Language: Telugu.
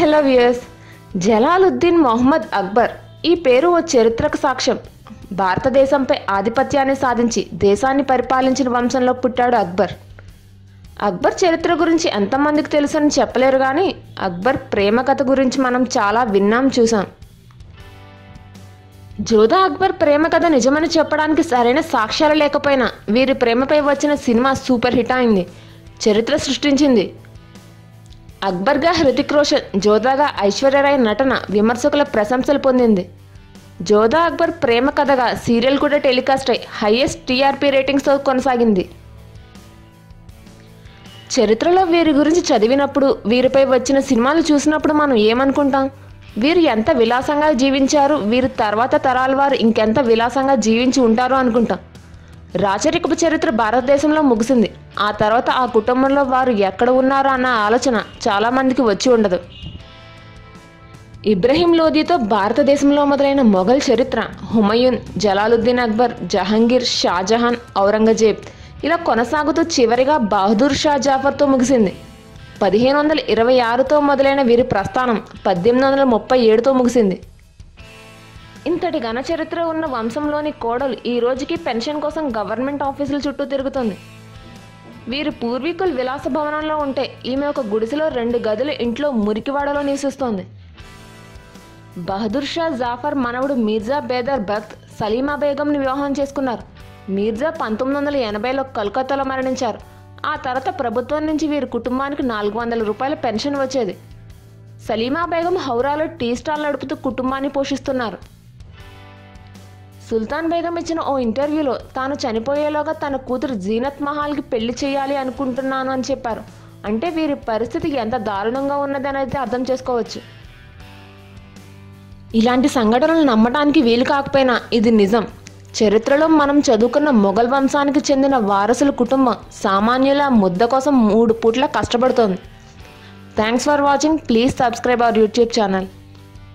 హలో వ్యూయర్స్, జలాలుద్దీన్ మొహమ్మద్ అక్బర్ ఈ పేరు ఓ చరిత్రకు సాక్ష్యం. భారతదేశంపై ఆధిపత్యాన్ని సాధించి దేశాన్ని పరిపాలించిన వంశంలో పుట్టాడు అక్బర్. అక్బర్ చరిత్ర గురించి ఎంతమందికి తెలుసని చెప్పలేరు, కానీ అక్బర్ ప్రేమ కథ గురించి మనం చాలా విన్నాం, చూసాం. జోధా అక్బర్ ప్రేమ కథ నిజమని చెప్పడానికి సరైన సాక్ష్యాలు లేకపోయినా వీరి ప్రేమపై వచ్చిన సినిమా సూపర్ హిట్ అయింది, చరిత్ర సృష్టించింది. అక్బర్గా హృతిక్ రోషన్, జోధాగా ఐశ్వర్యరాయ్ నటన విమర్శకుల ప్రశంసలు పొందింది. జోధా అక్బర్ ప్రేమ కథగా సీరియల్ కూడా టెలికాస్ట్ అయి హైయెస్ట్ టీఆర్పీ రేటింగ్స్తో కొనసాగింది. చరిత్రలో వీరి గురించి చదివినప్పుడు, వీరిపై వచ్చిన సినిమాలు చూసినప్పుడు మనం ఏమనుకుంటాం? వీరు ఎంత విలాసంగా జీవించారు, వీరి తర్వాత తరాల వారు ఇంకెంత విలాసంగా జీవించి ఉంటారు అనుకుంటాం. రాచరికపు చరిత్ర భారతదేశంలో ముగిసింది. ఆ తర్వాత ఆ కుటుంబంలో వారు ఎక్కడ ఉన్నారో అన్న ఆలోచన చాలామందికి వచ్చి ఉండదు. ఇబ్రహీం లోదీతో భారతదేశంలో మొదలైన మొఘల్ చరిత్ర హుమయూన్, జలాలుద్దీన్ అక్బర్, జహంగీర్, షాజహాన్, ఔరంగజేబ్ ఇలా కొనసాగుతూ చివరిగా బహదూర్ షా జాఫర్తో ముగిసింది. 1526తో మొదలైన వీరి ప్రస్థానం 1837తో ముగిసింది. ఇంతటి ఘన చరిత్ర ఉన్న వంశంలోని కోడలు ఈ రోజుకి పెన్షన్ కోసం గవర్నమెంట్ ఆఫీసుల చుట్టూ తిరుగుతుంది. వీరి పూర్వీకులు విలాస భవనంలో ఉంటే ఈమె ఒక గుడిసెలో 2 గదుల ఇంట్లో మురికివాడలో నివసిస్తోంది. బహదూర్ షా జాఫర్ మనవడు మీర్జా బేదర్ బఖ్త్ సలీమా బేగంని వివాహం చేసుకున్నారు. మీర్జా 1980లో కలకత్తాలో మరణించారు. ఆ తర్వాత ప్రభుత్వం నుంచి వీరి కుటుంబానికి 400 రూపాయల పెన్షన్ వచ్చేది. సలీమా బేగం హౌరాలో టీ స్టాల్ నడుపుతూ కుటుంబాన్ని పోషిస్తున్నారు. సుల్తాన్ బేగం ఇచ్చిన ఓ ఇంటర్వ్యూలో తాను చనిపోయేలోగా తన కూతురు జీనత్ మహాల్కి పెళ్లి చేయాలి అనుకుంటున్నాను అని చెప్పారు. అంటే వీరి పరిస్థితి ఎంత దారుణంగా ఉన్నదనైతే అర్థం చేసుకోవచ్చు. ఇలాంటి సంఘటనలు నమ్మడానికి వీలు కాకపోయినా ఇది నిజం. చరిత్రలో మనం చదువుకున్న మొఘల్ వంశానికి చెందిన వారసుల కుటుంబం సామాన్యుల ముద్ద కోసం 3 పూట్ల కష్టపడుతోంది. Thanks for watching. Please subscribe our YouTube channel.